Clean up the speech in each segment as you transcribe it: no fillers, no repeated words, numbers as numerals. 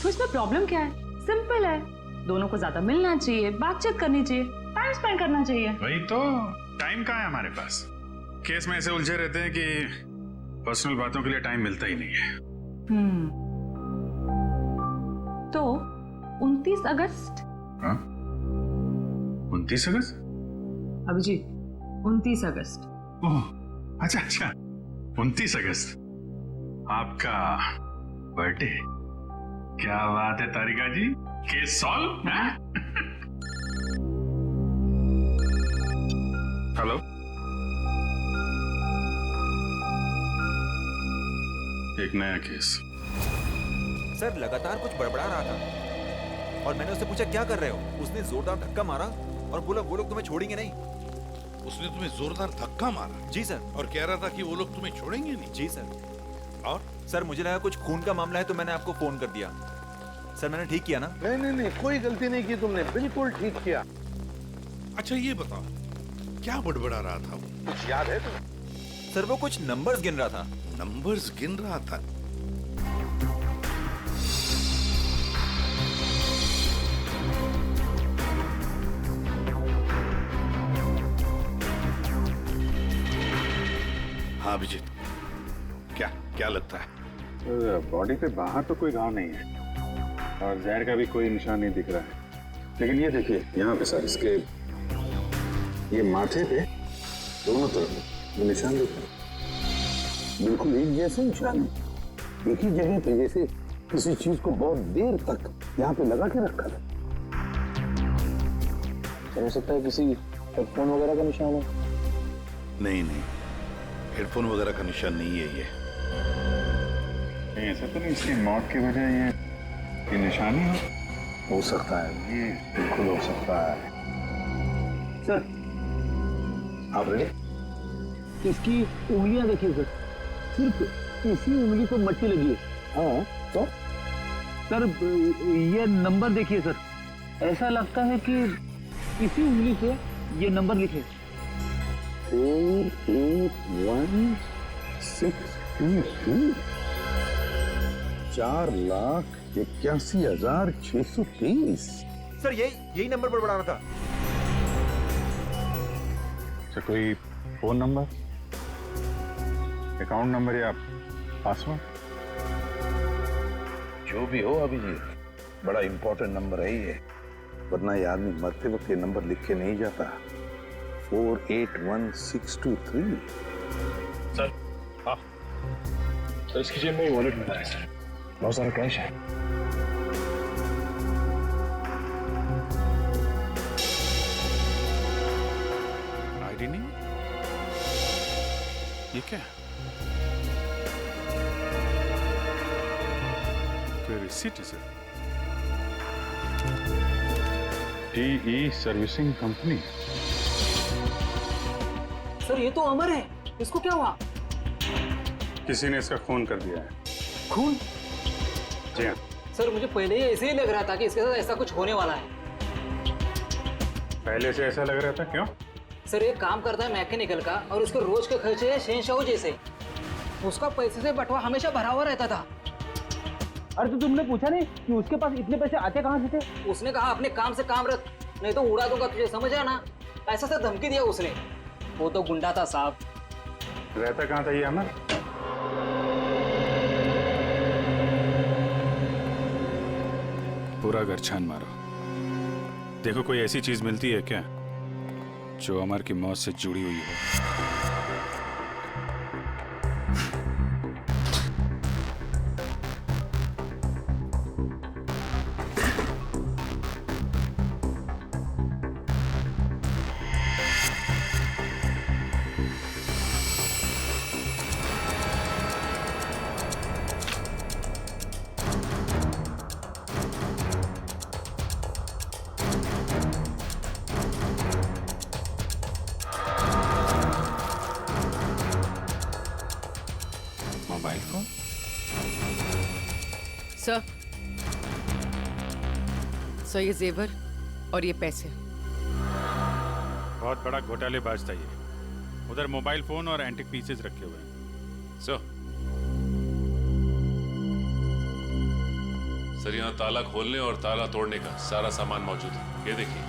तो इसमें प्रॉब्लम क्या है? सिंपल है, दोनों को ज्यादा मिलना चाहिए, बातचीत करनी चाहिए, टाइम स्पेंड करना चाहिए। वही तो, टाइम कहाँ है हमारे पास? केस में ऐसे उलझे रहते हैं कि पर्सनल बातों के लिए टाइम मिलता ही नहीं है। तो 29 अगस्त? हाँ? 29 अगस्त? अभिजीत, 29 अगस्त। ओह, अच्छा अच्छा, 29 अगस्त आपका बर्थडे। क्या बात है तारिका जी, केस सॉल्व है? हेलो, एक नया केस। सर लगातार कुछ बड़बड़ा रहा था और मैंने उससे पूछा क्या कर रहे हो। उसने जोरदार धक्का मारा और बोला वो लोग तुम्हें छोड़ेंगे नहीं। उसने तुम्हें जोरदार धक्का मारा? जी सर। और कह रहा था कि वो लोग तुम्हें छोड़ेंगे नहीं? जी सर। और सर मुझे लगा कुछ खून का मामला है तो मैंने आपको फोन कर दिया। सर मैंने ठीक किया ना? नहीं, कोई गलती नहीं की तुमने, बिल्कुल ठीक किया। अच्छा ये बताओ, क्या बड़बड़ा रहा था वो? कुछ याद है तुम्हें? सर वो कुछ नंबर्स गिन रहा था। नंबर्स गिन रहा था? हाँ अभिजीत, क्या लगता है? बॉडी पे बाहर तो कोई घाव नहीं है और जहर का भी कोई निशान नहीं दिख रहा है, लेकिन ये देखिए यहाँ पे सर, इसके ये माथे पे दोनों तरफ ये निशान दिख रहे हैं, बिल्कुल एक जैसे निशान, एक ही जगह पे, जैसे किसी चीज को बहुत देर तक यहाँ पे लगा के रखा था। हो सकता है किसी हेडफोन वगैरह का निशान हो। नहीं, हेडफोन वगैरह का निशान नहीं है ये। ऐसा तो नहीं इसकी मौत की वजह ये निशान ही हो सकता है, ये बिल्कुल हो सकता है। सर आप रेडी? इसकी उंगलियां देखिए सर, सिर्फ इसी उंगली को मट्टी लगी है। हाँ तो सर ये नंबर देखिए सर, ऐसा लगता है कि इसी उंगली से ये नंबर लिखे 48162 4,81,630। सर यही नंबर बड़बड़ा रहा था। अच्छा, कोई फोन नंबर, अकाउंट नंबर या पासवर्ड? जो भी हो अभिजीत, बड़ा इंपॉर्टेंट नंबर है ये, वरना ये आदमी मरते वक्त ये नंबर लिख के नहीं जाता। 481,623। सर हाँ सर, इसकी जेब में वॉलेट मिला है सर, बहुत सारा कैश है। आईडी नहीं, ये क्या? कोई रिसीट है sir? TE servicing company. Sir ये तो अमर है, इसको क्या हुआ? किसी ने इसका खून कर दिया है। खून? जी हाँ सर मुझे पहले ही ऐसे ही लग रहा था कि इसके साथ ऐसा कुछ होने वाला है। पहले से ऐसा लग रहा था, क्यों? सर एक काम करता है मैकेनिकल का और उसके रोज के खर्चे है शहंशाह जैसे। उसका पैसे से बटवा हमेशा भरा हुआ रहता था। अरे तो तुमने पूछा नहीं कि उसके पास इतने पैसे आते कहाँ से थे? उसने कहा अपने काम से काम रख, नहीं तो उड़ा दूंगा तुझे, समझ रहा ना? ऐसा से धमकी दिया उसने। वो तो गुंडा था साहब। रहता कहाँ था ये अमर? पूरा घर छान मारो, देखो कोई ऐसी चीज मिलती है क्या जो अमर की मौत से जुड़ी हुई हो। Mobile phone? सर, ये जेवर और ये पैसे। बहुत बड़ा घोटालेबाज था ये। उधर मोबाइल फोन और एंटिक पीसेस रखे हुए हैं। सर यहाँ ताला खोलने और ताला तोड़ने का सारा सामान मौजूद है, ये देखिए।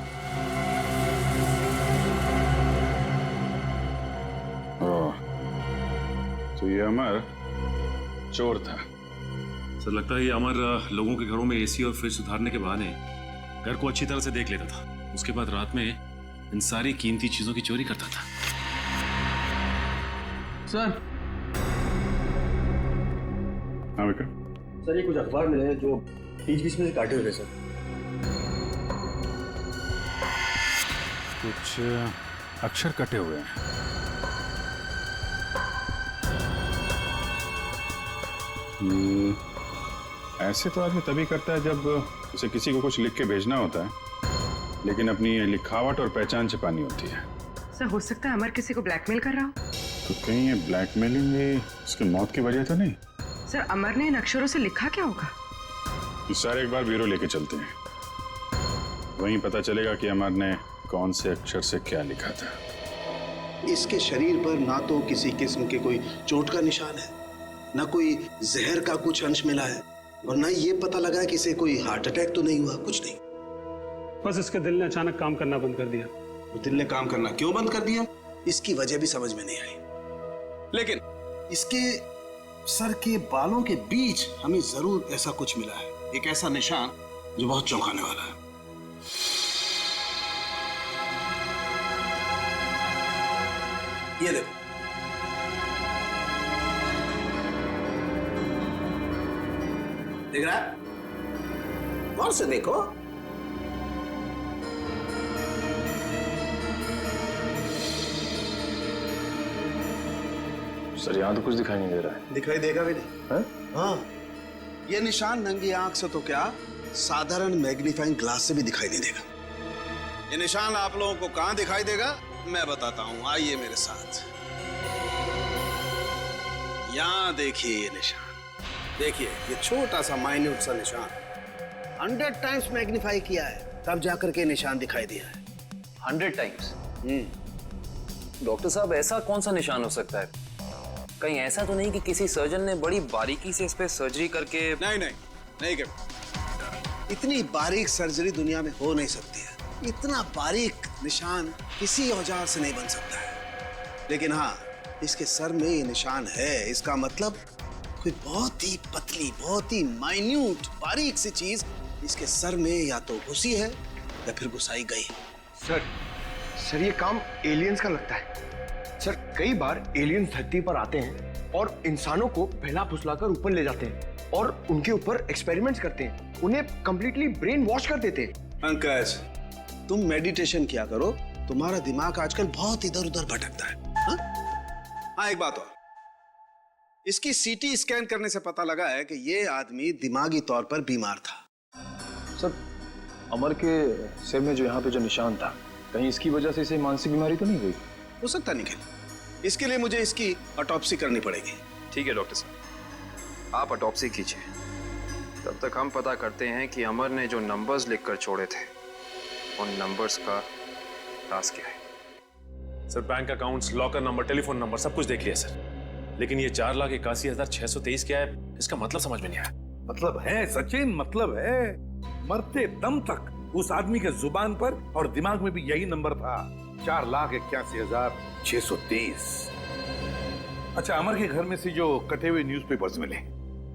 ओह, तो ये अमर चोर था। सर लगता है ये अमर लोगों के घरों में एसी और फ्रिज सुधारने के बहाने घर को अच्छी तरह से देख लेता था। उसके बाद रात में इन सारी कीमती चीजों की चोरी करता था। सर हाँ विक्रम, सर ये कुछ अखबार मिले हैं जो बीच बीच में से काटे हुए हैं सर। कुछ अक्षर कटे हुए हैं। ऐसे तो आदमी तभी करता है जब उसे किसी को कुछ लिख के भेजना होता है, लेकिन अपनी लिखावट और पहचान छिपानी होती है। सर हो सकता है अमर किसी को ब्लैकमेल कर रहा हो। तो कहीं ये ब्लैकमेलिंग भी उसकी मौत की वजह तो नहीं? सर अमर ने इन अक्षरों से लिखा क्या होगा? इस सारे एक बार ब्यूरो लेके चलते हैं, वहीं पता चलेगा कि अमर ने कौन से अक्षर से क्या लिखा था। इसके शरीर पर ना तो किसी किस्म के कोई चोट का निशान है, ना कोई जहर का कुछ अंश मिला है, और ना ये पता लगा कि इसे कोई हार्ट अटैक तो नहीं हुआ, कुछ नहीं। बस इसके दिल ने अचानक काम करना बंद कर दिया। तो दिल ने काम करना क्यों बंद कर दिया, इसकी वजह भी समझ में नहीं आई। लेकिन इसके सर के बालों के बीच हमें जरूर ऐसा कुछ मिला है, एक ऐसा निशान जो बहुत चौंकाने वाला है। ये देखो, देख रहा है? गौर से देखो। सर यहाँ तो कुछ दिखाई नहीं दे रहा है। दिखाई देगा भी नहीं। हाँ, ये निशान नंगी आंख से तो क्या, साधारण मैग्नीफाइंग ग्लास से भी दिखाई नहीं देगा। ये निशान आप लोगों को कहां दिखाई देगा मैं बताता हूं, आइए मेरे साथ। यहां देखिए ये निशान, देखिए ये छोटा सा माइन्यूट सा निशान 100 टाइम्स मैग्नीफाई किया है, तब जाकर के निशान दिखाई दिया है। 100 टाइम्स? डॉक्टर साहब ऐसा कौन सा निशान हो सकता है? कहीं ऐसा तो नहीं कि किसी सर्जन ने बड़ी बारीकी से इस पे सर्जरी करके? नहीं नहीं नहीं कर, इतनी बारीक सर्जरी दुनिया में हो नहीं सकती है। इतना बारीक निशान किसी औजार से नहीं बन सकता है। लेकिन हाँ, इसके सर में ये निशान है, इसका मतलब कोई बहुत ही पतली, बहुत ही माइन्यूट बारीक सी चीज इसके सर में या तो घुसी है या फिर घुसाई गई। सर ये काम एलियंस का लगता है। सर कई बार एलियंस धरती पर आते हैं और इंसानों को बहला फुसलाकर ऊपर ले जाते हैं और उनके ऊपर एक्सपेरिमेंट्स करते हैं, उन्हें कंप्लीटली ब्रेन वॉश कर देते हैं। पंकज, तुम मेडिटेशन किया करो, तुम्हारा दिमाग आजकल बहुत इधर उधर भटकता है। हाँ एक बात और, इसकी सीटी स्कैन करने से पता लगा है कि ये आदमी दिमागी तौर पर बीमार था। सर अमर के सिर में जो यहाँ पे जो निशान था, कहीं इसकी वजह से इसे मानसिक बीमारी तो नहीं हुई? हो सकता निखिल, इसके लिए मुझे इसकी ऑटोप्सी करनी पड़ेगी। ठीक है डॉक्टर साहब, आप ऑटोप्सी कीजिए। तब तक हम पता करते हैं कि अमर ने जो नंबर्स लिखकर छोड़े थे, उन नंबर्स का राज क्या है। Sir bank accounts, locker number, telephone number सब कुछ देख लिया सर, लेकिन ये 4,81,623 क्या है, इसका मतलब समझ में नहीं आया। मतलब है सचिन, मतलब है। मरते दम तक उस आदमी के जुबान पर और दिमाग में भी यही नंबर था, 4,81,623। अच्छा, अमर के घर में से जो कटे हुए न्यूज़पेपर्स मिले,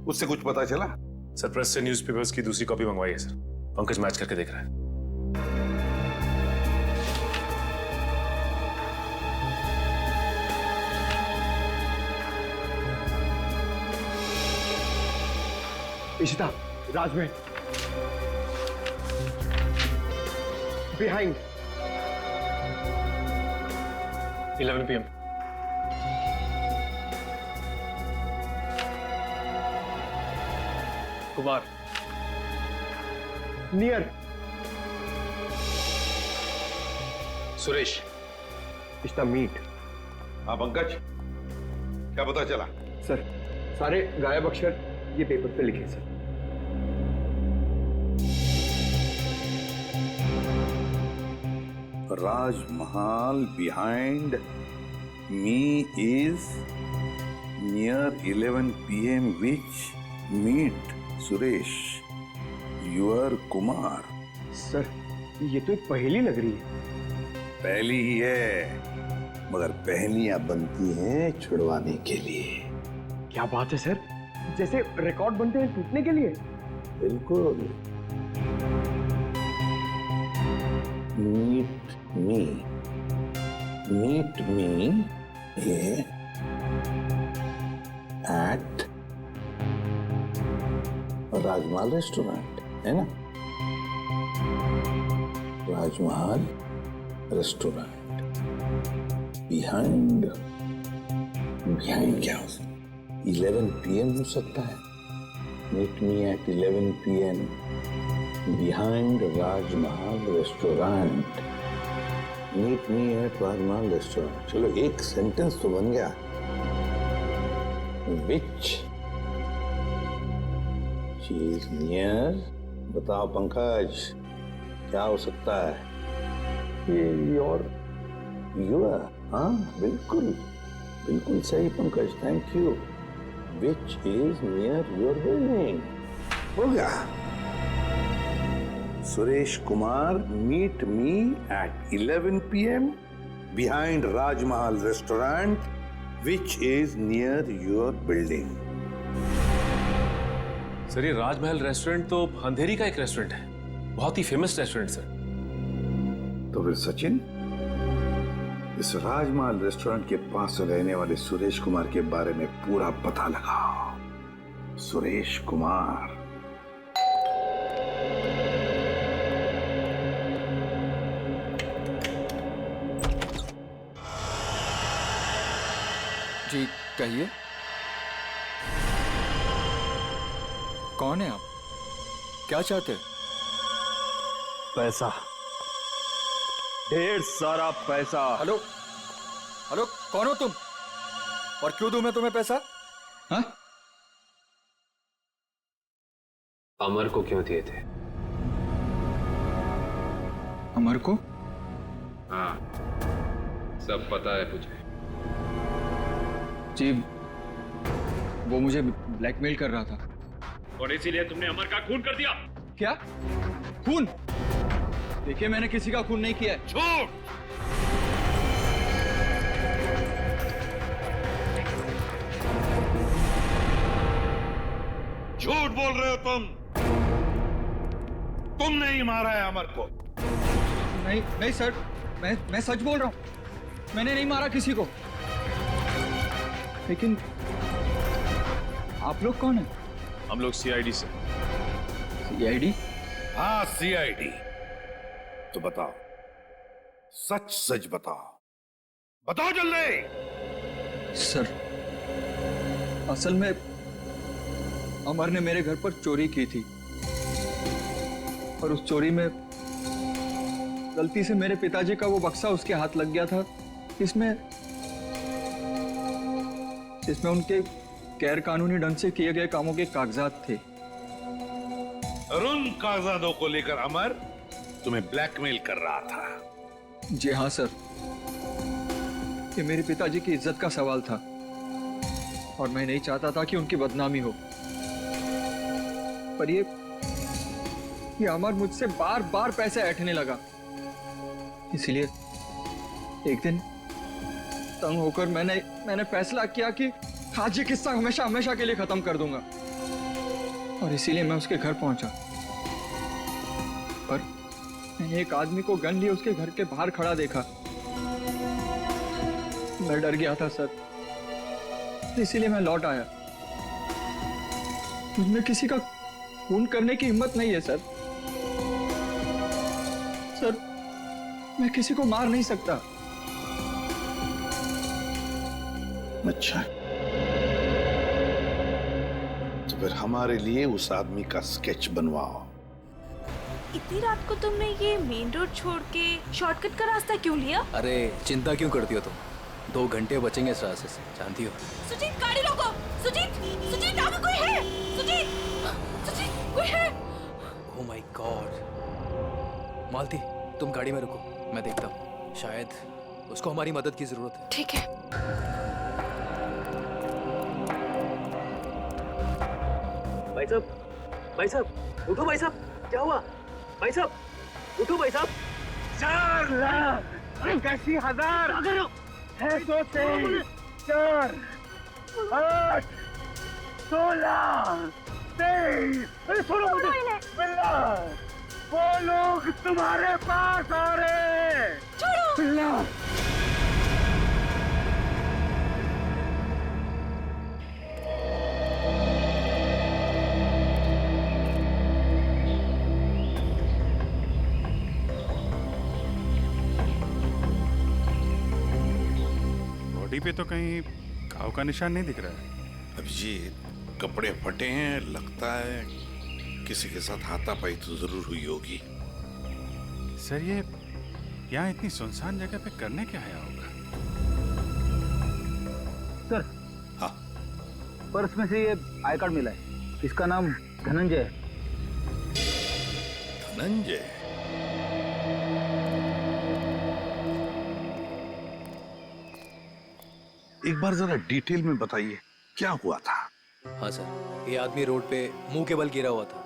उससे कुछ पता चला? सर प्रेस से न्यूज़पेपर्स की दूसरी कॉपी मंगवाई है सर, पंकज मैच करके देख रहा है। Ishita, Rajmahal, behind 11 PM। Kumar, near Suresh, Ishita meet. हाँ पंकज, क्या पता चला? सर सारे गायब अक्षर ये पेपर पे लिखे sir. Rajmahal behind me is near 11 PM which meet Suresh. यूर कुमार। सर ये तो एक पहेली लग रही है। पहली ही है, मगर पहेलियां बनती हैं छुड़वाने के लिए। क्या बात है सर, जैसे रिकॉर्ड बनते हैं टूटने के लिए। बिल्कुल। Meet me, meet me at Rajmahal restaurant, है ना? राजमहल रेस्टोरेंट बिहाइंड क्या हो सकता है? 11 PM हो सकता है। Meet me at 11 PM behind Rajmahal restaurant. Meet me at Rajmahal restaurant. चलो एक सेंटेंस तो बन गया। विच चीज नियर, बताओ पंकज क्या हो सकता है? ये योर हाँ बिल्कुल बिल्कुल सही Pankaj, thank you. Which is near your building. हो गया। Suresh Kumar meet me at 11 PM behind Rajmahal restaurant which is near your building. Sir ये राजमहल रेस्टोरेंट तो अंधेरी का एक रेस्टोरेंट है, बहुत ही फेमस रेस्टोरेंट सर। तो फिर सचिन, इस राजमहल रेस्टोरेंट के पास रहने वाले सुरेश कुमार के बारे में पूरा पता लगाओ। सुरेश कुमार। जी कहिए, कौन है आप? क्या चाहते हैं? पैसा, ढेर सारा पैसा। हेलो हेलो, कौन हो तुम और क्यों दूं मैं तुम्हें पैसा? हाँ? अमर को क्यों दिए थे? अमर को? हाँ, सब पता है मुझे। जी वो मुझे ब्लैकमेल कर रहा था। और इसीलिए तुमने अमर का खून कर दिया? क्या खून? देखिए मैंने किसी का खून नहीं किया है। झूठ! झूठ बोल रहे हो तुम। तुमने ही मारा है अमर को। नहीं नहीं सर, मैं सच बोल रहा हूं, मैंने नहीं मारा किसी को। लेकिन आप लोग कौन हैं? हम लोग CID से। CID? हाँ CID। तो बताओ, सच सच बताओ, बताओ जल्दी। सर असल में अमर ने मेरे घर पर चोरी की थी और उस चोरी में गलती से मेरे पिताजी का वो बक्सा उसके हाथ लग गया था, इसमें उनके गैर कानूनी ढंग से किए गए कामों के कागजात थे। और उन कागजातों को लेकर अमर तुम्हें ब्लैकमेल कर रहा था। जी हाँ सर, ये मेरे पिताजी की इज्जत का सवाल था और मैं नहीं चाहता था कि उनकी बदनामी हो। पर ये अमर मुझसे बार बार पैसे ऐंठने लगा, इसलिए एक दिन तंग होकर मैंने फैसला किया कि आज ये किस्सा हमेशा हमेशा के लिए खत्म कर दूंगा और इसीलिए मैं उसके घर पहुंचा। पर मैंने एक आदमी को गन लिए उसके घर के बाहर खड़ा देखा। मैं डर गया था सर, इसीलिए मैं लौट आया। मुझमें किसी का खून करने की हिम्मत नहीं है सर। सर मैं किसी को मार नहीं सकता। अच्छा, तो फिर हमारे लिए उस आदमी का स्केच बनवाओ। इतनी रात को तुमने ये मेन रोड छोड़ के शॉर्टकट का रास्ता क्यों लिया? अरे चिंता क्यों करती हो तुम? 2 घंटे बचेंगे इस रास्ते से, जानती हो। सुजीत गाड़ी रोको। सुजीत आगे कोई है? सुजीत कोई है? Oh my God. मालती तुम गाड़ी में रुको, मैं देखता हूँ, शायद उसको हमारी मदद की जरूरत है। ठीक है। भाई साहब, उठो भाई साहब। क्या हुआ भाई साहब? उठो भाई साहब। 4 लाख 81,000 है 4 8 16 23। अरे सुनो मुझे, बिल्ला वो लोग तुम्हारे पास आ रहे हैं। बिल्ला बॉडी पे तो कहीं घाव का निशान नहीं दिख रहा है। अभिजीत, कपड़े फटे हैं, लगता है किसी के साथ हाथापाई तो जरूर हुई होगी। सर ये यहाँ इतनी सुनसान जगह पे करने क्या आया होगा? सर, हाँ, पर्स में से ये आई कार्ड मिला है। इसका नाम धनंजय है। धनंजय? एक बार जरा डिटेल में बताइए क्या हुआ था? हाँ सर, ये आदमी रोड पे मुंह के बल गिरा हुआ था।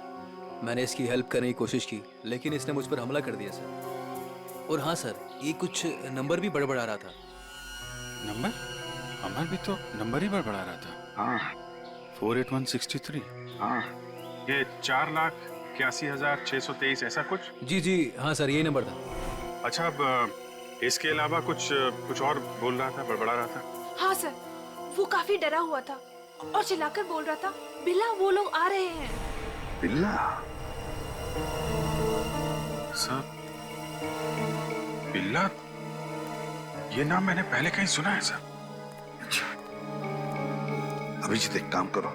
मैंने इसकी हेल्प करने की कोशिश की, लेकिन इसने मुझ पर हमला कर दिया सर। और हाँ सर, ये कुछ नंबर भी बड़बड़ा रहा था। नंबर? अमर भी तो नंबर ही बड़बड़ा रहा था। हाँ, 48163। हाँ, ये 4,81,623 ऐसा कुछ? जी हाँ सर, यही नंबर था। अच्छा, अब इसके अलावा कुछ और बोल रहा था, बड़बड़ा रहा था? हाँ सर, वो काफी डरा हुआ था और चिल्लाकर बोल रहा था, बिल्ला वो लोग आ रहे हैं। बिल्ला? सर, बिल्ला, ये नाम मैंने पहले कहीं सुना है सर। अच्छा, अभिजीत एक काम करो,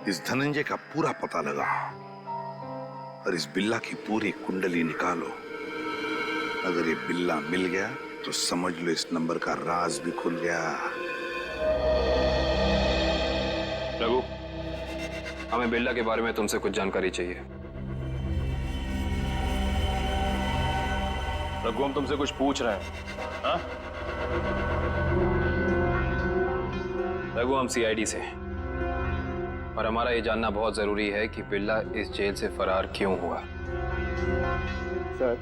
इस धनंजय का पूरा पता लगाओ और इस बिल्ला की पूरी कुंडली निकालो। अगर ये बिल्ला मिल गया तो समझ लो इस नंबर का राज भी खुल गया। रघु, हमें बिल्ला के बारे में तुमसे कुछ जानकारी चाहिए। रघु, हम तुमसे कुछ पूछ रहे हैं। हाँ? रघु, हम सीआईडी से और हमारा ये जानना बहुत जरूरी है कि बिल्ला इस जेल से फरार क्यों हुआ। सर,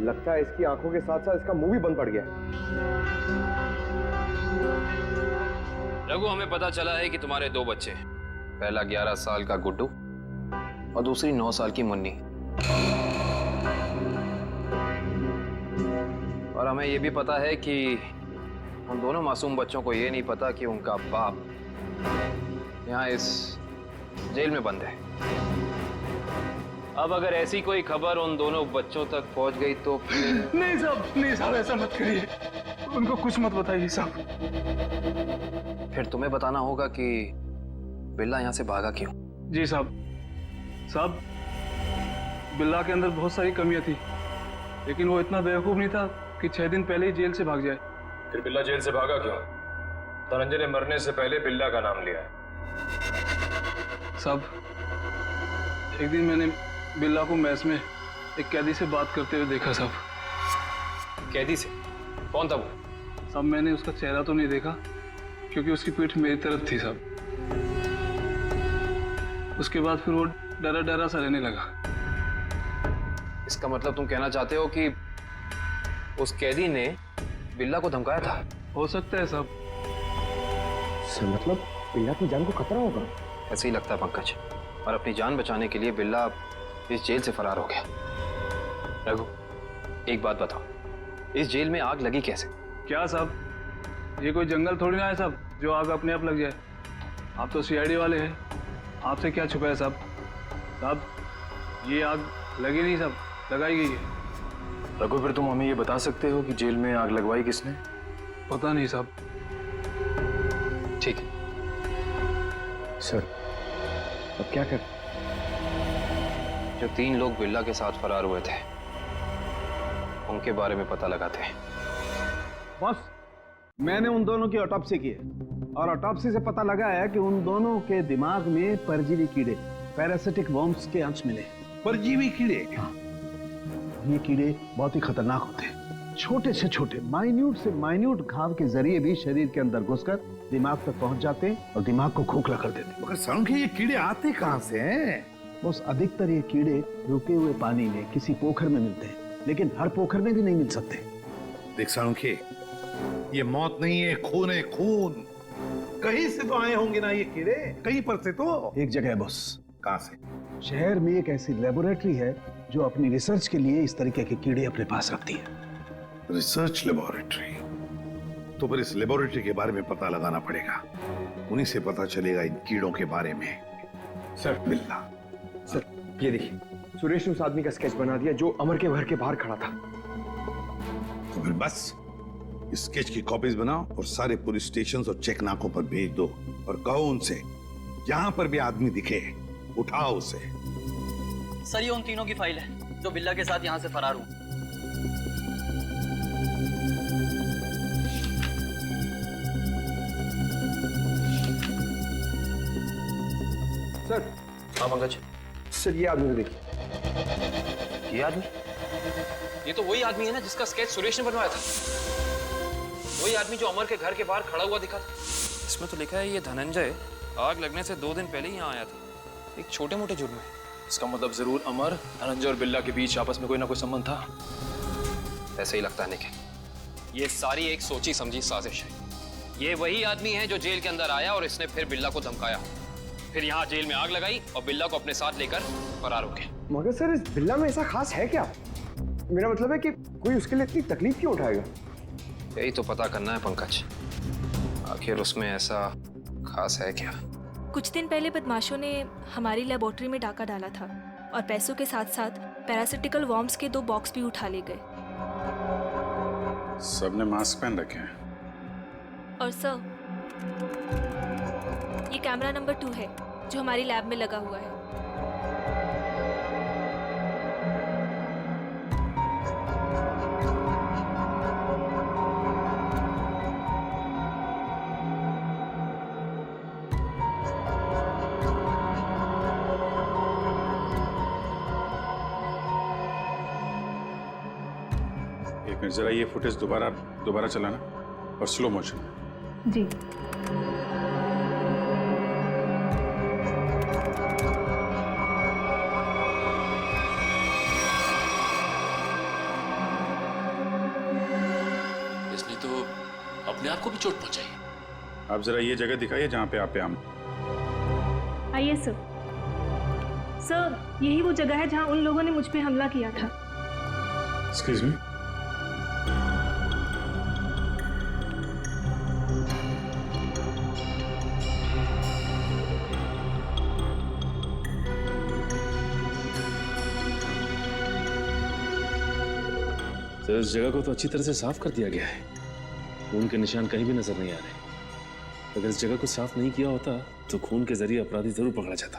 लगता है इसकी आंखों के साथ साथ इसका मुंह भी बंद पड़ गया। रघु, हमें पता चला है कि तुम्हारे 2 बच्चे, पहला 11 साल का गुड्डू और दूसरी 9 साल की मुन्नी। और हमें यह भी पता है कि उन दोनों मासूम बच्चों को यह नहीं पता कि उनका बाप यहाँ इस जेल में बंद है। अब अगर ऐसी कोई खबर उन दोनों बच्चों तक पहुंच गई तो नहीं साहब, ऐसा मत करिए। उनको कुछ मत बताइए साहब। फिर तुम्हें बताना होगा कि बिल्ला यहाँ से भागा क्यों। जी साहब, बिल्ला के अंदर बहुत सारी कमियां थी, लेकिन वो इतना बेवकूफ नहीं था कि 6 दिन पहले ही जेल से भाग जाए। फिर बिल्ला जेल से भागा क्यों? धनंजय ने मरने से पहले बिल्ला का नाम लिया है। साहब, एक दिन मैंने बिल्ला को मैस में एक कैदी से बात करते हुए देखा साहब। कैदी से? कौन था वो? साहब, मैंने उसका चेहरा तो नहीं देखा क्योंकि उसकी पीठ मेरी तरफ थी साहब। उसके बाद फिर वो डरा डरा सा रहने लगा। इसका मतलब तुम कहना चाहते हो कि उस कैदी ने बिल्ला को धमकाया था? हो सकता है साहब। सर, मतलब बिल्ला की जान को खतरा होगा? ऐसे ही लगता है पंकज, और अपनी जान बचाने के लिए बिल्ला इस जेल से फरार हो गया। रघु, एक बात बताओ, इस जेल में आग लगी कैसे? क्या साहब, ये कोई जंगल थोड़ी ना है साहब जो आग अपने आप लग जाए। आप तो सीआईडी वाले हैं, आपसे क्या छुपा है साहब? ये आग लगी नहीं साहब, लगाई गई है। रघु, फिर तुम हमें ये बता सकते हो कि जेल में आग लगवाई किसने? पता नहीं साहब। ठीक है सर, अब क्या कर? जो 3 लोग बिल्ला के साथ फरार हुए थे उनके बारे में पता लगाते हैं। बॉस, मैंने उन दोनों की ऑटोप्सी की है और ऑटोप्सी से पता लगा है कि उन दोनों के दिमाग में परजीवी कीड़े, पैरासिटिक वर्म्स के अंश मिले। परजीवी कीड़े? हाँ, ये कीड़े बहुत ही खतरनाक होते हैं। छोटे से छोटे, माइन्यूट से माइन्यूट घाव के जरिए भी शरीर के अंदर घुसकर दिमाग तक पहुंच जाते हैं और दिमाग को खोखला कर देते हैं। मगर सड़क ये कीड़े आते कहां से हैं? बॉस, अधिकतर ये कीड़े रुके हुए पानी में किसी पोखर में मिलते हैं, लेकिन हर पोखर में भी नहीं मिल सकते। देख साळुंखे, ये मौत नहीं है, खून है, खून। कहीं से तो आए होंगे ना ये कीड़े, कहीं पर से तो। एक जगह है बॉस। कहां से? शहर में एक ऐसी लेबोरेटरी है जो अपनी रिसर्च के लिए इस तरीके के कीड़े अपने पास रखती है। Research laboratory? तो फिर इस लेबोरेटरी के बारे में पता लगाना पड़ेगा, उन्हीं से पता चलेगा इन कीड़ों के बारे में। सर बिल्ला, सर ये देखिए, सुरेश ने उस आदमी का स्केच बना दिया जो अमर के घर के बाहर खड़ा था। तो फिर बस इस स्केच की कॉपीज बनाओ और सारे पुलिस स्टेशन और चेक नाकों पर भेज दो और कहो उनसे जहां पर भी आदमी दिखे उठाओ उसे। सर ये उन तीनों की फाइल है जो बिल्ला के साथ यहाँ से फरार हुए। सर। हाँ पंकज। सर ये आदमी देखिए। ये आदमी? ये तो वही आदमी है ना जिसका स्केच सुरेश ने बनवाया था। वही आदमी जो अमर के घर के बाहर खड़ा हुआ दिखा था। इसमें तो लिखा है ये धनंजय आग लगने से 2 दिन पहले ही यहाँ आया था, एक छोटे मोटे जुर्म है। इसका मतलब जरूर अमर, धनंजय और बिल्ला के बीच आपस में कोई ना कोई संबंध था। ऐसे ही लगता है निखिल, ये सारी एक सोची समझी साजिश है। ये वही आदमी है जो जेल के अंदर आया और इसने फिर बिल्ला को धमकाया, फिर यहाँ जेल में आग लगाई और बिल्ला को अपने साथ लेकर फरार हो गए। मगर सर इस बिल्ला में ऐसा खास है क्या? मेरा मतलब है कि कोई उसके लिए इतनी तकलीफ क्यों उठाएगा? यही तो पता करना है पंकज, आखिर उसमें ऐसा खास है क्या? कुछ दिन पहले बदमाशों ने हमारी लेबोरेटरी में डाका डाला था और पैसों के साथ साथ पैरासिटिकल वॉर्म्स के 2 बॉक्स भी उठा ले गए। सबने मास्क पहन रखे हैं। और सर ये कैमरा नंबर 2 है जो हमारी लैब में लगा हुआ है। एक मिनट, जरा ये फुटेज दोबारा चलाना और स्लो मोशन। जी। इसने तो अपने आप को भी चोट पहुंचाई। आप जरा ये जगह दिखाइए जहां पे आप आम। आइए सर। सर यही वो जगह है जहां उन लोगों ने मुझ पे हमला किया था। Excuse me. तो इस जगह को तो अच्छी तरह से साफ कर दिया गया है, खून के निशान कहीं भी नजर नहीं आ रहे। अगर इस जगह को साफ नहीं किया होता तो खून के जरिए अपराधी जरूर पकड़ा जाता।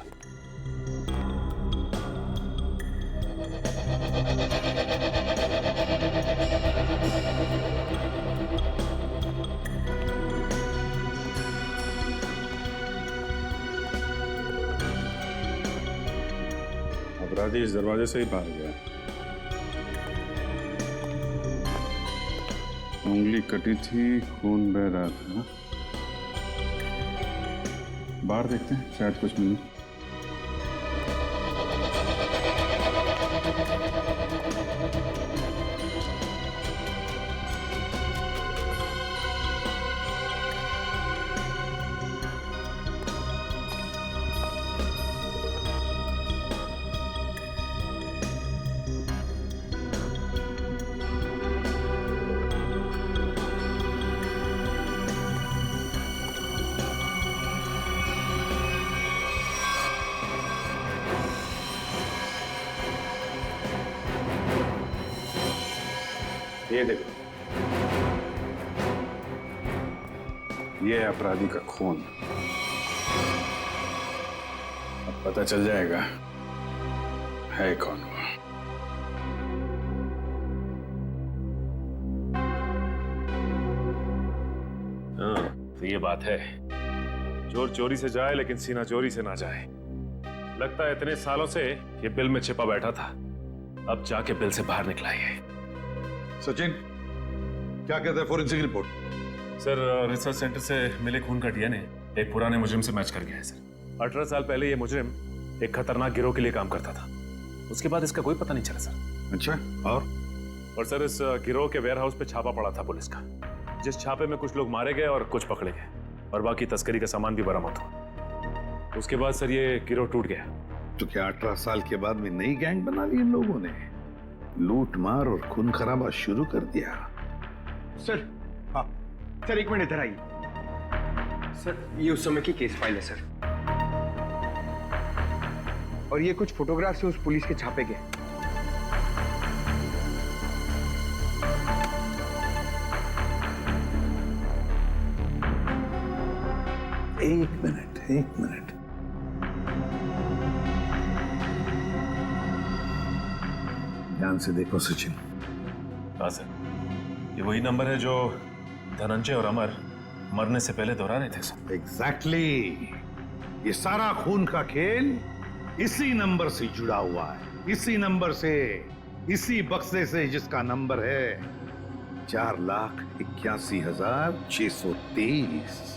अपराधी इस दरवाजे से ही बाहर गया। उंगली कटी थी, खून बह रहा था। बाहर देखते हैं, शायद कुछ मिले। ये देखो, ये है अपराधी का खून। अब पता चल जाएगा है कौन वो। हाँ, तो ये बात है, चोर चोरी से जाए लेकिन सीना चोरी से ना जाए। लगता है इतने सालों से ये बिल में छिपा बैठा था, अब जाके बिल से बाहर निकला है। सचिन, क्या कहता है forensic report? Sir, research centre से मिले खून का डीएनए एक पुराने मुजरिम से मैच कर गया है सर। 18 साल पहले ये मुजरिम एक खतरनाक गिरोह के लिए काम करता था। उसके बाद इसका कोई पता नहीं चला सर। अच्छा, और सर इस गिरोह के वेयर हाउस पे छापा पड़ा था पुलिस का, जिस छापे में कुछ लोग मारे गए और कुछ पकड़े गए और बाकी तस्करी का सामान भी बरामद हुआ। उसके बाद सर ये गिरोह टूट गया। तो क्या 18 साल के बाद में नई गैंग बना ली इन लोगों ने? लूट मार और खून खराबा शुरू कर दिया। सर, हाँ सर, एक मिनट इधर आइए। सर, ये उस समय की केस फाइल है सर, और ये कुछ फोटोग्राफ से उस पुलिस के छापे के। एक मिनट। ध्यान से देखो सचिन। हाँ सर, ये वही नंबर है जो धनंजय और अमर मरने से पहले दोहरा रहे थे सर। एग्जैक्टली। ये सारा खून का खेल इसी नंबर से जुड़ा हुआ है, इसी नंबर से, इसी बक्से से जिसका नंबर है 4,81,630।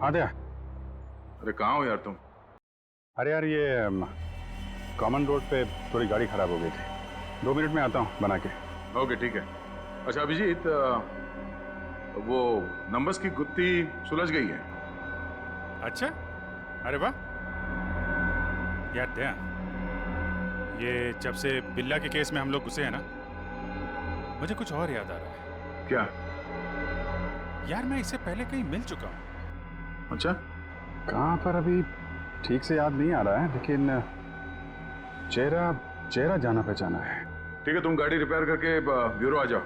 आद्या, अरे कहाँ हो यार तुम? अरे यार ये कॉमन रोड पे थोड़ी गाड़ी खराब हो गई थी, 2 मिनट में आता हूँ बना के। ओके ठीक है। अच्छा अभिजीत, वो नंबर्स की गुत्थी सुलझ गई है। अच्छा, अरे वाह यार दया, ये जब से बिल्ला के केस में हम लोग घुसे हैं ना, मुझे कुछ और याद आ रहा है। क्या? यार मैं इससे पहले कहीं मिल चुका हूँ। अच्छा, कहाँ पर अभी ठीक से याद नहीं आ रहा है, लेकिन चेहरा जाना पहचाना है। ठीक है, तुम गाड़ी रिपेयर करके ब्यूरो आ जाओ,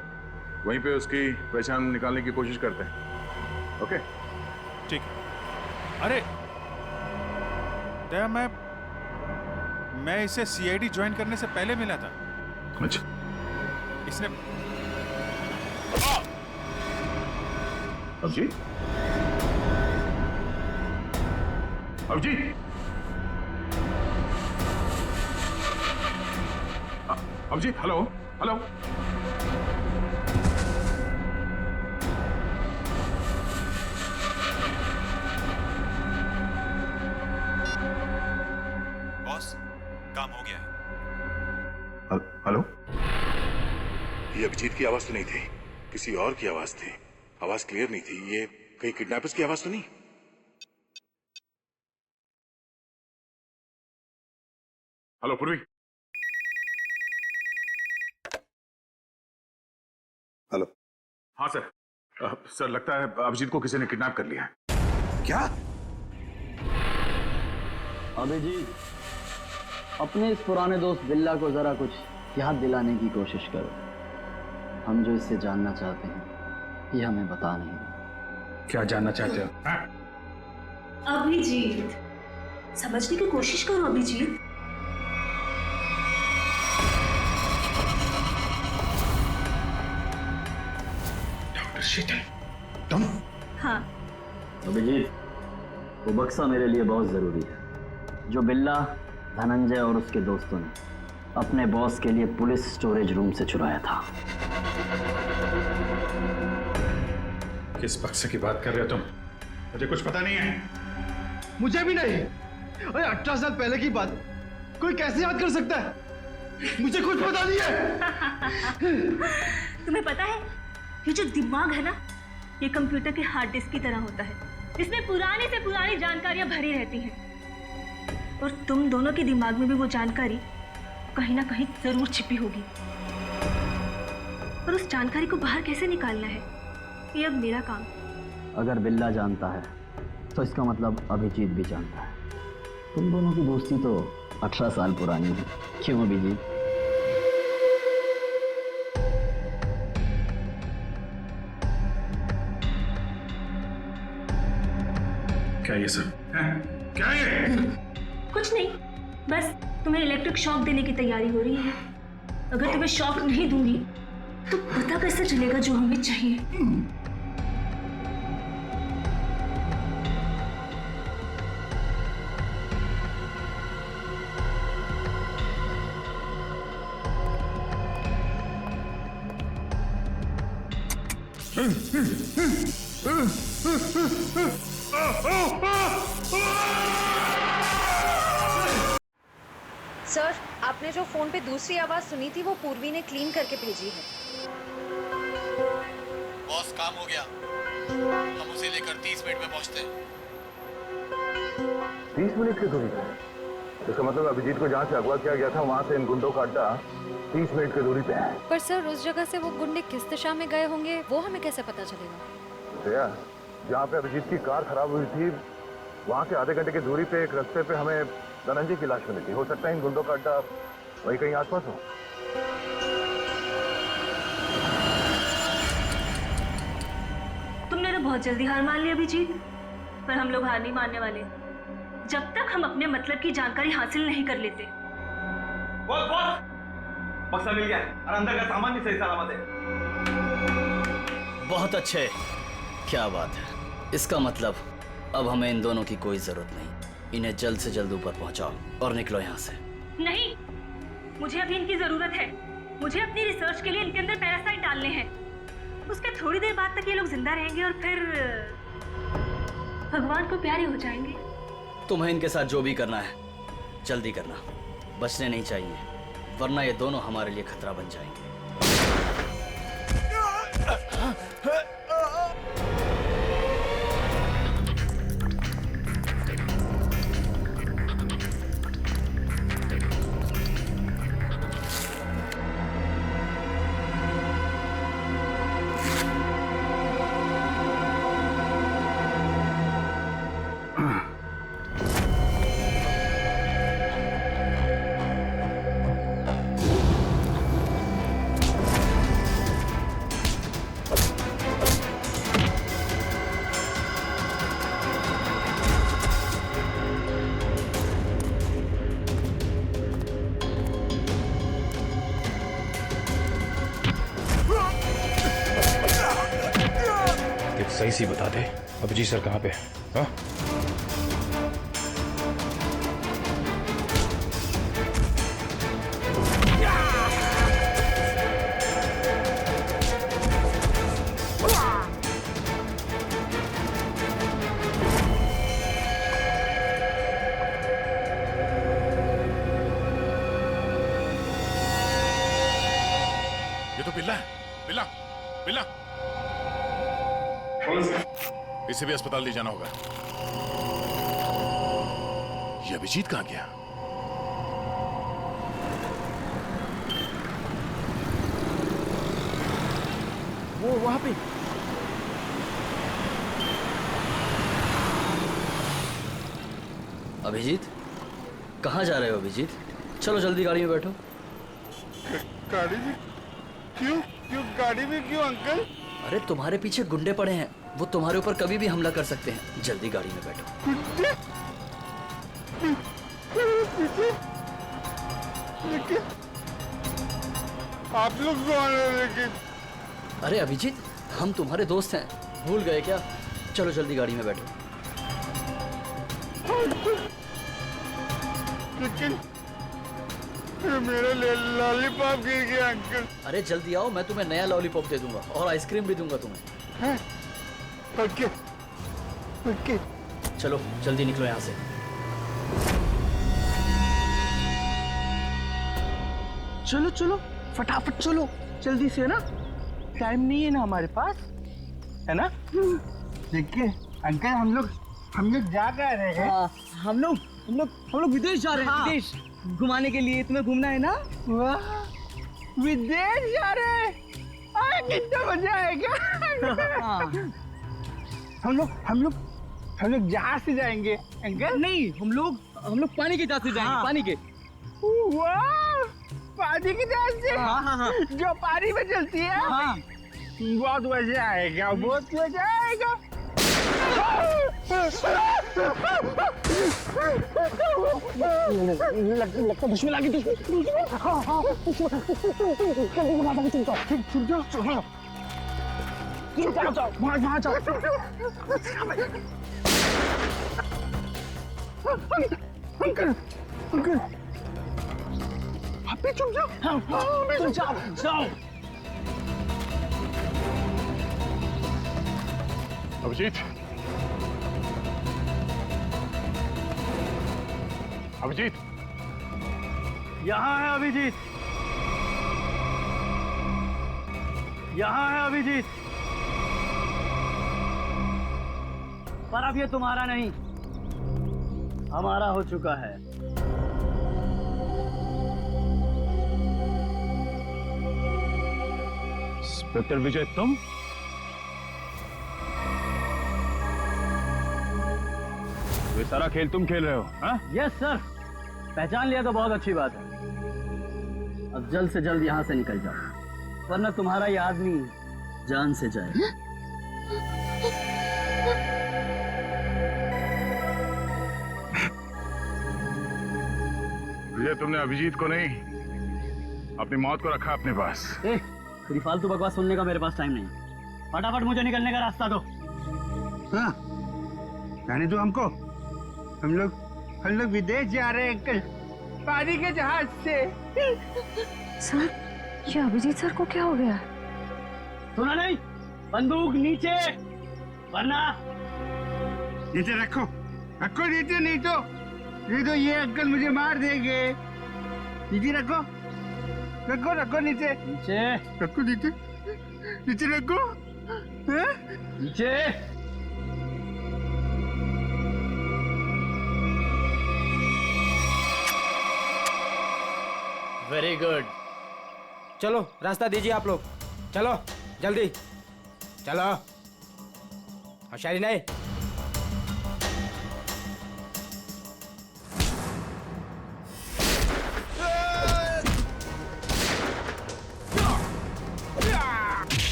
वहीं पे उसकी पहचान निकालने की कोशिश करते हैं। ओके ठीक है। अरे दया, मैं इसे सीआईडी ज्वाइन करने से पहले मिला था। अच्छा, इसने Abhijeet, Abhijeet, Abhijeet, hello hello. Boss, काम हो गया है। हेलो। ये अभिजीत की आवाज तो नहीं थी, किसी और की आवाज थी। आवाज क्लियर नहीं थी। ये कहीं किडनैपर्स की आवाज तो नहीं? हेलो पूर्वी। हेलो। हाँ सर, सर लगता है अभिजीत को किसी ने किडनैप कर लिया है। क्या? अभिजीत, अपने इस पुराने दोस्त बिल्ला को जरा कुछ याद दिलाने की कोशिश करो। हम जो इससे जानना चाहते हैं ये हमें बता नहीं। क्या जानना चाहते हो? अभिजीत, समझने की कोशिश करो अभिजीत। डॉक्टर शीतल, तुम? हाँ। अभिजीत, वो बक्सा मेरे लिए बहुत जरूरी है जो बिल्ला, धनंजय और उसके दोस्तों ने अपने बॉस के लिए पुलिस स्टोरेज रूम से चुराया था। किस बक्से की बात कर रहे हो तुम? मुझे कुछ पता नहीं है। मुझे भी नहीं। अरे 18 साल पहले की बात कोई कैसे याद कर सकता है? मुझे कुछ पता नहीं है। तुम्हें पता है, ये जो दिमाग है ना, ये कंप्यूटर के हार्ड डिस्क की तरह होता है। इसमें पुरानी से पुरानी जानकारियां भरी रहती हैं, और तुम दोनों के दिमाग में भी वो जानकारी कहीं ना कहीं जरूर छिपी होगी। और उस जानकारी को बाहर कैसे निकालना है, ये अब मेरा काम। अगर बिल्ला जानता है तो इसका मतलब अभिजीत भी जानता है। तुम दोनों की दोस्ती तो 18 साल पुरानी है, क्यों अभिजीत? क्या ये सब? क्या ये? कुछ नहीं, बस तुम्हें इलेक्ट्रिक शॉक देने की तैयारी हो रही है। अगर तुम्हें शॉक नहीं दूंगी तो पता कैसे चलेगा जो हमें चाहिए। सर, आपने जो फोन पे दूसरी आवाज सुनी थी वो पूर्वी ने क्लीन करके भेजी है। बॉस, काम हो गया। हम उसे लेकर 30 मिनट में पहुंचते हैं। 30 मिनट की दूरी पे? इसका मतलब अभिजीत को जहाँ से अगवा किया गया था वहाँ से इन गुंडों का अड्डा 30 मिनट की दूरी पे है। पर सर, उस जगह से वो गुंडे किस दिशा में गए होंगे वो हमें कैसे पता चलेगा? श्रेया, जहाँ पे अभिजीत की कार खराब हुई थी वहाँ से आधे घंटे की दूरी पे एक रास्ते पे हमें धनंजय की लाश मिली थी। हो सकता है इन गुंडों का अड्डा वही कहीं आसपास हो। तुमने तो बहुत जल्दी हार मान ली अभिजीत, पर हम लोग हार नहीं मानने वाले जब तक हम अपने मतलब की जानकारी हासिल नहीं कर लेते। बॉस, बक्सा मिल गया और अंदर का सामान भी सही सलामत है। बहुत अच्छे, क्या बात है। इसका मतलब अब हमें इन दोनों की कोई जरूरत नहीं। इन्हें जल्द से जल्द ऊपर पहुंचाओ और निकलो यहाँ से। नहीं, मुझे अभी इनकी जरूरत है। मुझे अपनी रिसर्च के लिए इनके अंदर पैरासाइट डालने हैं। उसके थोड़ी देर बाद तक ये लोग जिंदा रहेंगे और फिर भगवान को प्यारे हो जाएंगे। तुम्हें इनके साथ जो भी करना है जल्दी करना, बचने नहीं चाहिए, वरना ये दोनों हमारे लिए खतरा बन जाएंगे। सही सी बता दे, अभिजीत सर कहाँ पे है? हाँ? ये तो बिल्ला है। बिल्ला, बिल्ला। इसे भी अस्पताल ले जाना होगा। ये अभिजीत कहाँ गया? वो वहां पे। अभिजीत, कहाँ जा रहे हो अभिजीत? चलो जल्दी गाड़ी में बैठो। गाड़ी में क्यों? गाड़ी में क्यों अंकल? अरे तुम्हारे पीछे गुंडे पड़े हैं, वो तुम्हारे ऊपर कभी भी हमला कर सकते हैं। जल्दी गाड़ी में बैठो। लेकिन आप लोग कौन हो? लेकिन अरे अभिजीत, हम तुम्हारे दोस्त हैं, भूल गए क्या? चलो जल्दी गाड़ी में बैठो। लेकिन मेरा लॉलीपॉप गिर गया अंकल। अरे जल्दी आओ, मैं तुम्हें नया लॉलीपॉप दे दूंगा और आइसक्रीम भी दूंगा तुम्हें। Okay, okay. चलो जल्दी निकलो यहाँ से। चलो चलो फटाफट चलो, जल्दी से ना, टाइम नहीं है ना हमारे पास, है ना? देखिए अंकल, हम लोग जा कर रहे हैं। हम लोग विदेश जा रहे हैं। विदेश घुमाने के लिए। तुम्हें घूमना है ना? वाह, विदेश जा रहे हैं, कितना मजा आएगा। हम लोग जहाज से जाएंगे अंकल। नहीं, हम लोग पानी के जहाज से जाएंगे। पानी के। वाह, पानी की जहाज से? हाँ। जो पानी में चलती है। हाँ। बहुत मजा आएगा, बहुत मजा आएगा। लगता दुश्मन आ गई। जाओ वहां जाओ। अंकल अंकल आप भी चुप जाओ। तुम जाओ। अभिजीत, अभिजीत, यहाँ है अभिजीत, यहाँ है अभिजीत, पर अब ये तुम्हारा नहीं, हमारा हो चुका है। इंस्पेक्टर विजय, तुम? ये सारा खेल तुम खेल रहे हो? हाँ? यस सर, पहचान लिया तो बहुत अच्छी बात है। अब जल्द से जल्द यहाँ से निकल जाओ, वरना तुम्हारा ये आदमी जान से जाए। विजय, तुमने अभिजीत को नहीं, अपनी मौत को रखा अपने पास। तेरी फालतू बकवास सुनने का मेरे पास टाइम नहीं। फटाफट मुझे निकलने का रास्ता दो। हाँ, जाने दो हमको। हम लोग विदेश जा रहे हैं अंकल, पानी के जहाज से। सर, ये अभिजीत सर को क्या हो गया? सुना नहीं? बंदूक नीचे, वरना नीचे रखो, रखो नीचे, नहीं तो ये अंकल मुझे मार देंगे। नीचे रखो, रखो रखो नीचे, रखो नीचे, नीचे रखो, नीचे। Very good. चलो रास्ता दीजिए आप लोग, चलो जल्दी चलो। होशियारी नहीं।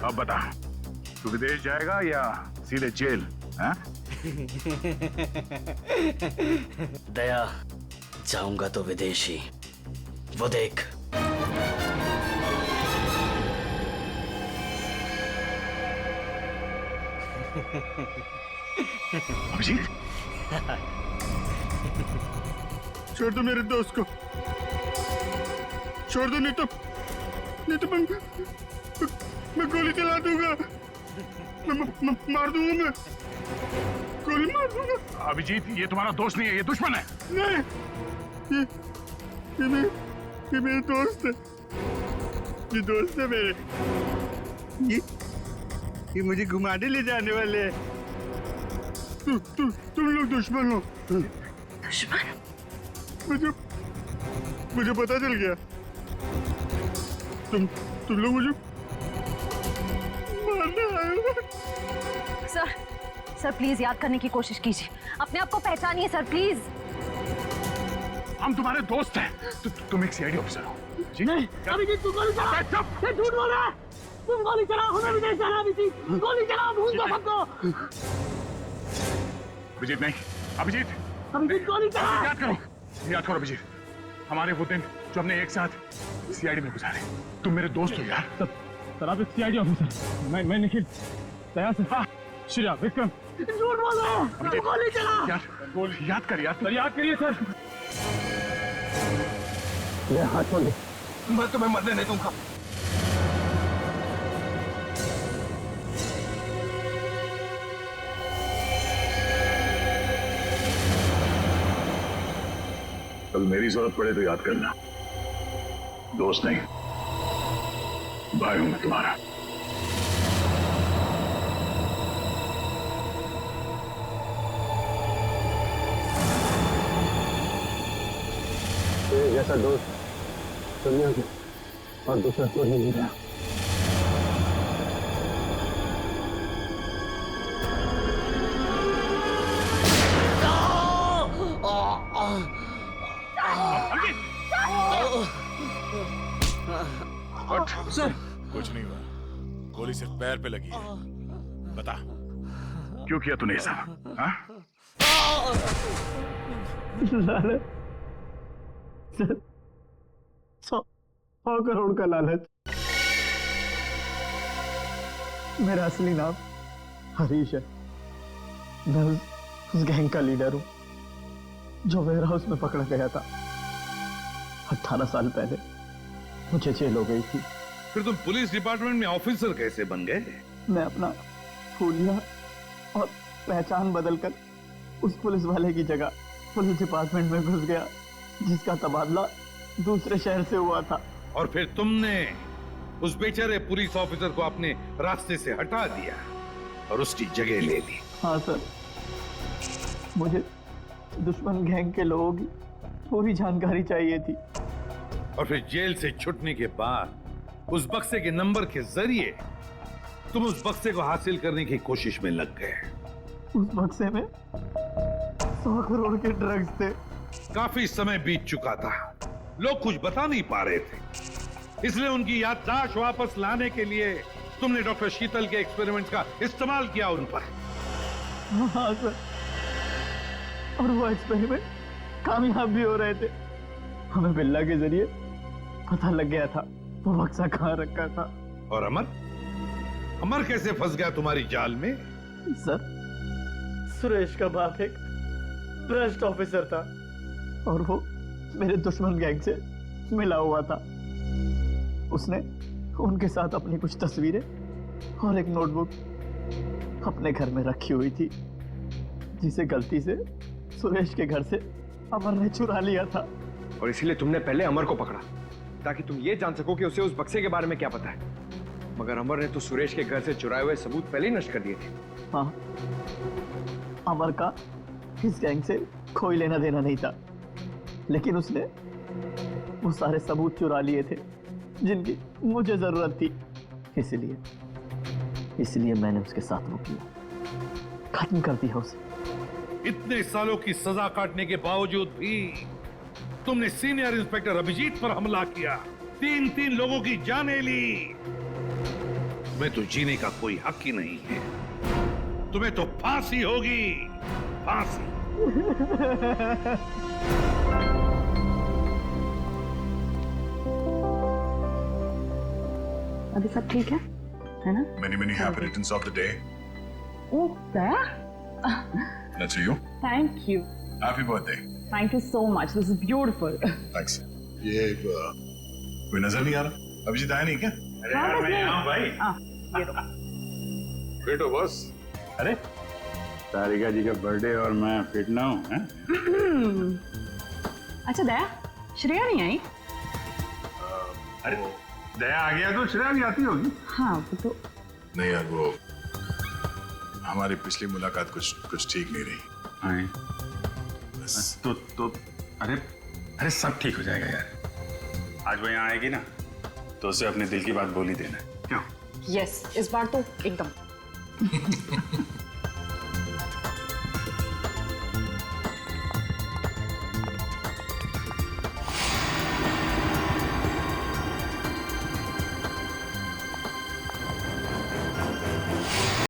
अब बता, तू विदेश जाएगा या सीधे जेल? हाँ? दया, जाऊंगा तो विदेशी, वो देख। अभिजीत, छोड़ दो मेरे दोस्त को, छोड़ दो, नहीं तो मैं गोली चला दूंगा, मैं मार दूंगा, मैं गोली मार दूंगा। अभिजीत, ये तुम्हारा दोस्त नहीं है, ये दुश्मन है। नहीं, ये ये मेरे दोस्त है, ये दोस्त है मेरे। ये मुझे घुमाने ले जाने वाले हैं। तुम लोग दुश्मन हो। दुश्मन? मुझे पता चल गया। तुम लोग मुझे मारने आए हो। सर प्लीज याद करने की कोशिश कीजिए, अपने आप को पहचानिए सर प्लीज। हम तुम्हारे दोस्त हैं। तुम एक सीआईडी ऑफिसर हो जी? नहीं, अभिजीत तू गोली चला। ये झूठ बोल रहा है। तुम गोली चला, हमें भी नहीं चला। अभिजीत गोली चला, भूल दो सबको। अभिजीत नहीं, अभिजीत गोली चला। याद करो अभिजीत, हमारे वो दिन जो हमने एक साथ सीआईडी में गुजारे। तुम मेरे दोस्त हो यार। सर आप एक सीआईडी ऑफिसर, मैं निखिल, दया से। हाँ श्रेया, विक्रम झूठ बोल रहे हैं। गोली चला। याद कर यार। याद करिए सर। हाथ छोड़ दे। मैं तुम्हें मरने नहीं दूंगा। कल मेरी जरूरत पड़े तो याद करना। दोस्त नहीं, भाई हूं मैं तुम्हारा। जैसा दोस्त दुनिया के और दूसरा कोई नहीं रहा। सर कुछ नहीं हुआ, गोली सिर्फ पैर पे लगी है। बता क्यों किया तूने ऐसा? हाँ? लालच सर, 100 करोड़ का लालच। मेरा असली नाम हरीश है। मैं उस गैंग का लीडर हूं जो वेयर हाउस में पकड़ा गया था। 18 साल पहले मुझे जेल हो गई थी। फिर तुम पुलिस डिपार्टमेंट में ऑफिसर कैसे बन गए? मैं अपना फूलिया और पहचान बदलकर उस पुलिस वाले की जगह पुलिस डिपार्टमेंट में घुस गया, जिसका तबादला दूसरे शहर से हुआ था। और फिर तुमने उस बेचारे पुलिस ऑफिसर को अपने रास्ते से हटा दिया और उसकी जगह ले ली। हाँ सर, मुझे दुश्मन गैंग के लोगों की पूरी जानकारी चाहिए थी। और फिर जेल से छूटने के बाद उस बक्से के नंबर के जरिए तुम उस बक्से को हासिल करने की कोशिश में लग गए। उस बक्से में 100 करोड़ के ड्रग्स थे। काफी समय बीत चुका था, लोग कुछ बता नहीं पा रहे थे, इसलिए उनकी याददाश्त वापस लाने के लिए तुमने डॉक्टर शीतल के एक्सपेरिमेंट का इस्तेमाल किया उन पर। हाँ सर, और वो एक्सपेरिमेंट कामयाब भी हो रहे थे। हमें बिल्ला के जरिए पता लग गया था वो बक्सा कहाँ रखा था। और अमर कैसे फंस गया तुम्हारी जाल में? सर, सुरेश का बाप एक भ्रष्ट ऑफिसर था और वो मेरे दुश्मन गैंग से मिला हुआ था। उसने उनके साथ अपनी कुछ तस्वीरें और एक नोटबुक अपने घर में रखी हुई थी, जिसे गलती से सुरेश के घर से अमर ने चुरा लिया था। और इसीलिए तुमने पहले अमर को पकड़ा ताकि तुम ये जान सको कि उसे उस बक्से के बारे में क्या पता है। मगर अमर ने तो सुरेश के घर से चुराए हुए सबूत पहले ही नष्ट कर दिए थे। हाँ, अमर का इस गैंग से कोई लेना देना नहीं था, लेकिन उसने वो सारे सबूत चुरा लिए थे जिनकी मुझे जरूरत थी। इसलिए मैंने उसके साथ वो किया, खत्म कर दिया उसे। इतने सालों की सजा काटने के बावजूद भी तुमने सीनियर इंस्पेक्टर अभिजीत पर हमला किया, 3 लोगों की जानें ली। तुम्हें तो जीने का कोई हक ही नहीं है, तुम्हें तो फांसी होगी, फांसी। अभी सब ठीक है ना? Many happy returns of the day. Oh, there? That's you. Thank you. Happy birthday. Thank you so much. This is beautiful. Thanks. ये कोई नजर नहीं आ रहा? अभिजीत आया नहीं क्या? अरे हाँ, यार बस मैं मैं- यहाँ भाई। ये लो। बेटो बस। अरे तारिका जी का बर्थडे और मैं फिट ना हूँ? अच्छा दया, श्रेया नहीं आई? अरे दया आ गया तो श्रेया भी आती होगी। हाँ वो तो नहीं यार, वो हमारी पिछली मुलाकात कुछ ठीक नहीं रही। तो अरे सब ठीक हो जाएगा यार। आज वो यहाँ आएगी ना तो उसे अपने दिल की बात बोल ही देना। क्यों? यस, इस बार तो एकदम।